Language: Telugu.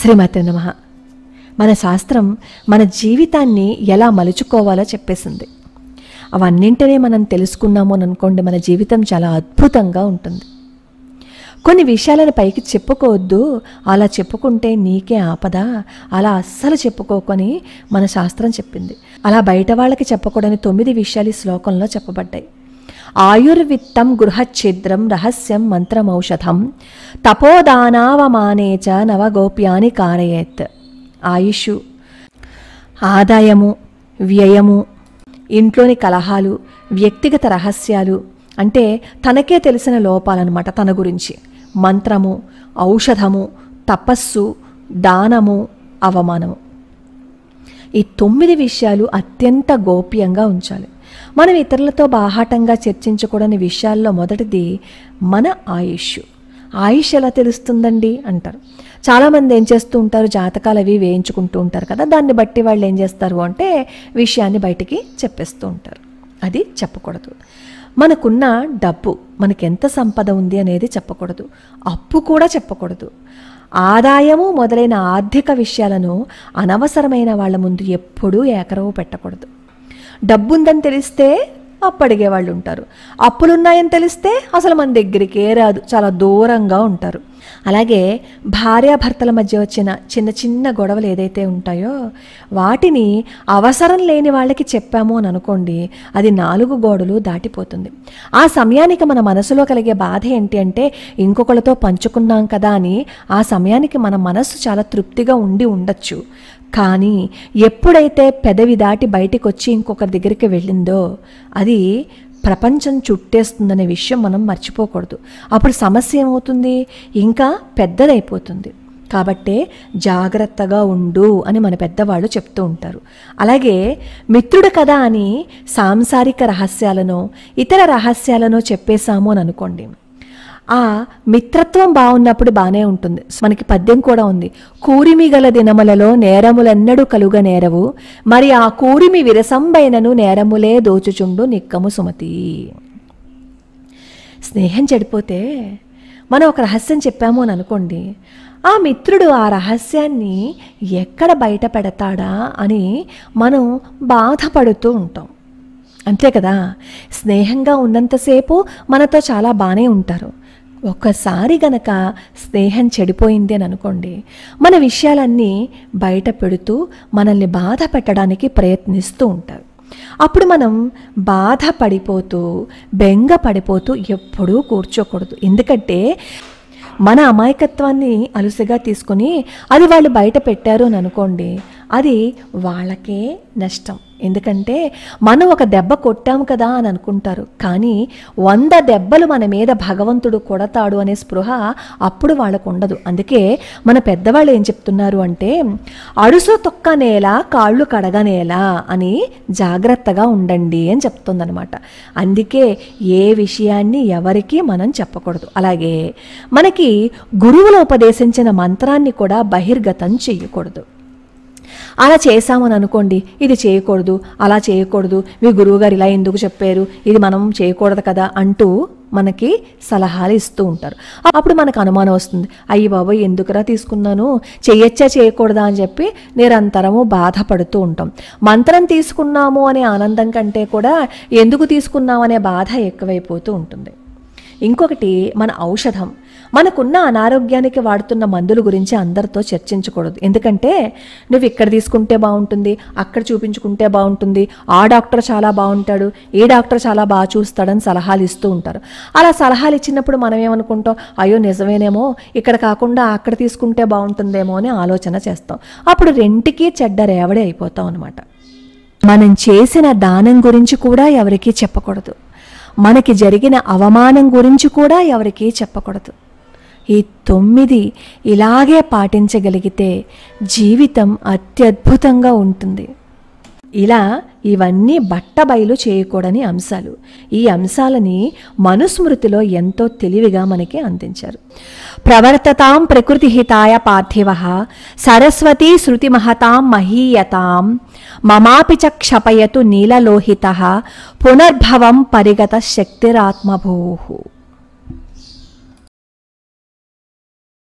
శ్రీమతే నమః. మన శాస్త్రం మన జీవితాన్ని ఎలా మలుచుకోవాలో చెప్పేసింది. అవన్నింటినీ మనం తెలుసుకున్నాము అని అనుకోండి, మన జీవితం చాలా అద్భుతంగా ఉంటుంది. కొన్ని విషయాలను పైకి చెప్పుకోవద్దు, అలా చెప్పుకుంటే నీకే ఆపద, అలా అస్సలు చెప్పుకోకని మన శాస్త్రం చెప్పింది. అలా బయట వాళ్ళకి చెప్పకూడని 9 విషయాలు ఈ శ్లోకంలో చెప్పబడ్డాయి. ఆయుర్విత్తం గృహఛిద్రం రహస్యం మంత్రమౌషధం తపోదానావమానేచ నవగోప్యాని కారయేత్. ఆయుష్, ఆదాయము, వ్యయము, ఇంట్లోని కలహాలు, వ్యక్తిగత రహస్యాలు అంటే తనకే తెలిసిన లోపాలన్నమాట తన గురించి, మంత్రము, ఔషధము, తపస్సు, దానము, అవమానము. ఈ 9 విషయాలు అత్యంత గోప్యంగా ఉంచాలి. మనం ఇతరులతో బాహాటంగా చర్చించకూడని విషయాల్లో మొదటిది మన ఆయుష్. ఆయుష్ ఎలా తెలుస్తుందండి అంటారు. చాలామంది ఏం చేస్తూ ఉంటారు, జాతకాలు అవి వేయించుకుంటూ ఉంటారు కదా, దాన్ని బట్టి వాళ్ళు ఏం చేస్తారు అంటే విషయాన్ని బయటికి చెప్పేస్తూ ఉంటారు. అది చెప్పకూడదు. మనకున్న డబ్బు, మనకెంత సంపద ఉంది అనేది చెప్పకూడదు. అప్పు కూడా చెప్పకూడదు. ఆదాయము మొదలైన ఆర్థిక విషయాలను అనవసరమైన వాళ్ళ ముందు ఎప్పుడూ ఏకరవు పెట్టకూడదు. డబ్బుందని తెలిస్తే అప్పు అడిగే వాళ్ళు ఉంటారు, అప్పులున్నాయని తెలిస్తే అసలు మన దగ్గరికే రాదు, చాలా దూరంగా ఉంటారు. అలాగే భార్యాభర్తల మధ్య వచ్చిన చిన్న చిన్న గొడవలు ఏదైతే ఉంటాయో వాటిని అవసరం లేని వాళ్ళకి చెప్పాము అని అనుకోండి, అది 4 గోడలు దాటిపోతుంది. ఆ సమయానికి మన మనసులో కలిగే బాధ ఏంటి అంటే ఇంకొకరితో పంచుకున్నాం కదా అని ఆ సమయానికి మన మనస్సు చాలా తృప్తిగా ఉండొచ్చు. కానీ ఎప్పుడైతే పెదవి దాటి బయటికి వచ్చి ఇంకొకరి దగ్గరికి వెళ్ళిందో అది ప్రపంచం చుట్టేస్తుందనే విషయం మనం మర్చిపోకూడదు. అప్పుడు సమస్య ఏమవుతుంది, ఇంకా పెద్దదైపోతుంది. కాబట్టే జాగ్రత్తగా ఉండు అని మన పెద్దవాళ్ళు చెప్తూ ఉంటారు. అలాగే మిత్రుడు కదా అని సాంసారిక రహస్యాలను, ఇతర రహస్యాలను చెప్పేశాము అని అనుకోండి, ఆ మిత్రత్వం బాగున్నప్పుడు బాగానే ఉంటుంది. మనకి పద్యం కూడా ఉంది, కూరిమి గల దినములలో నేరములెన్నడూ కలుగ నేరవు, మరి ఆ కూరిమి విరసంబైనను నేరములే దోచుచుండు నిక్కము సుమతి. స్నేహం చెడిపోతే మనం ఒక రహస్యం చెప్పాము అని అనుకోండి, ఆ మిత్రుడు ఆ రహస్యాన్ని ఎక్కడ బయట పెడతాడా అని మనం బాధపడుతూ ఉంటాం. అంతే కదా, స్నేహంగా ఉన్నంతసేపు మనతో చాలా బాగానే ఉంటారు. ఒక్కసారి గనక స్నేహం చెడిపోయింది అని అనుకోండి, మన విషయాలన్నీ బయట పెడుతూ మనల్ని బాధ పెట్టడానికి ప్రయత్నిస్తూ ఉంటారు. అప్పుడు మనం బాధపడిపోతూ బెంగ పడిపోతూ ఎప్పుడూ కూర్చోకూడదు. ఎందుకంటే మన అమాయకత్వాన్ని అలుసుగా తీసుకుని అది వాళ్ళు బయట పెట్టారు అని అనుకోండి, అది వాళ్ళకే నష్టం. ఎందుకంటే మనం ఒక దెబ్బ కొట్టాము కదా అని అనుకుంటారు, కానీ 100 దెబ్బలు మన మీద భగవంతుడు కొడతాడు అనే స్పృహ అప్పుడు వాళ్ళకు ఉండదు. అందుకే మన పెద్దవాళ్ళు ఏం చెప్తున్నారు అంటే అడుసు తొక్క నేల కాళ్ళు కడగనేల అని జాగ్రత్తగా ఉండండి అని చెప్తుందనమాట. అందుకే ఏ విషయాన్ని ఎవరికి మనం చెప్పకూడదు. అలాగే మనకి గురువులు ఉపదేశించిన మంత్రాన్ని కూడా బహిర్గతం చెయ్యకూడదు. అలా చేశామని అనుకోండి, ఇది చేయకూడదు, అలా చేయకూడదు, మీ గురువుగారు ఇలా ఎందుకు చెప్పారు, ఇది మనం చేయకూడదు కదా అంటూ మనకి సలహాలు ఇస్తూ ఉంటారు. అప్పుడు మనకు అనుమానం వస్తుంది, అయ్యి బాబోయ్ ఎందుకురా తీసుకున్నాను, చేయొచ్చా చేయకూడదా అని చెప్పి నిరంతరము బాధపడుతూ ఉంటాం. మంత్రం తీసుకున్నాము అనే ఆనందం కంటే కూడా ఎందుకు తీసుకున్నాము అనే బాధ ఎక్కువైపోతూ ఉంటుంది. ఇంకొకటి మన ఔషధం. మనకున్న అనారోగ్యానికి వాడుతున్న మందుల గురించి అందరితో చర్చించకూడదు. ఎందుకంటే నువ్వు ఇక్కడ తీసుకుంటే బాగుంటుంది, అక్కడ చూపించుకుంటే బాగుంటుంది, ఆ డాక్టర్ చాలా బాగుంటాడు, ఈ డాక్టర్ చాలా బాగా చూస్తాడని సలహాలు ఇస్తూ ఉంటారు. అలా సలహాలు ఇచ్చినప్పుడు మనం ఏమనుకుంటాం, అయ్యో నిజమేనేమో, ఇక్కడ కాకుండా అక్కడ తీసుకుంటే బాగుంటుందేమో అని ఆలోచన చేస్తాం. అప్పుడు రెంటికి చెడ్డ రేవడి అయిపోతాం అనమాట. మనం చేసిన దానం గురించి కూడా ఎవరికీ చెప్పకూడదు. మనకి జరిగిన అవమానం గురించి కూడా ఎవరికీ చెప్పకూడదు. ఈ 9 ఇలాగే పాటించగలిగితే జీవితం అత్యద్భుతంగా ఉంటుంది. ఇలా ఇవన్నీ బట్టబయలు చేయకూడని అంశాలు. ఈ అంశాలని మనుస్మృతిలో ఎంతో తెలివిగా మనకి అందించారు. ప్రవర్తతాం ప్రకృతిహితాయ పార్థివః సరస్వతీ శృతిమహతాం మహీయతాం మమాపి చ క్షపయతు నీలలోహితః పునర్భవం పరిగత శక్తిరాత్మభూః.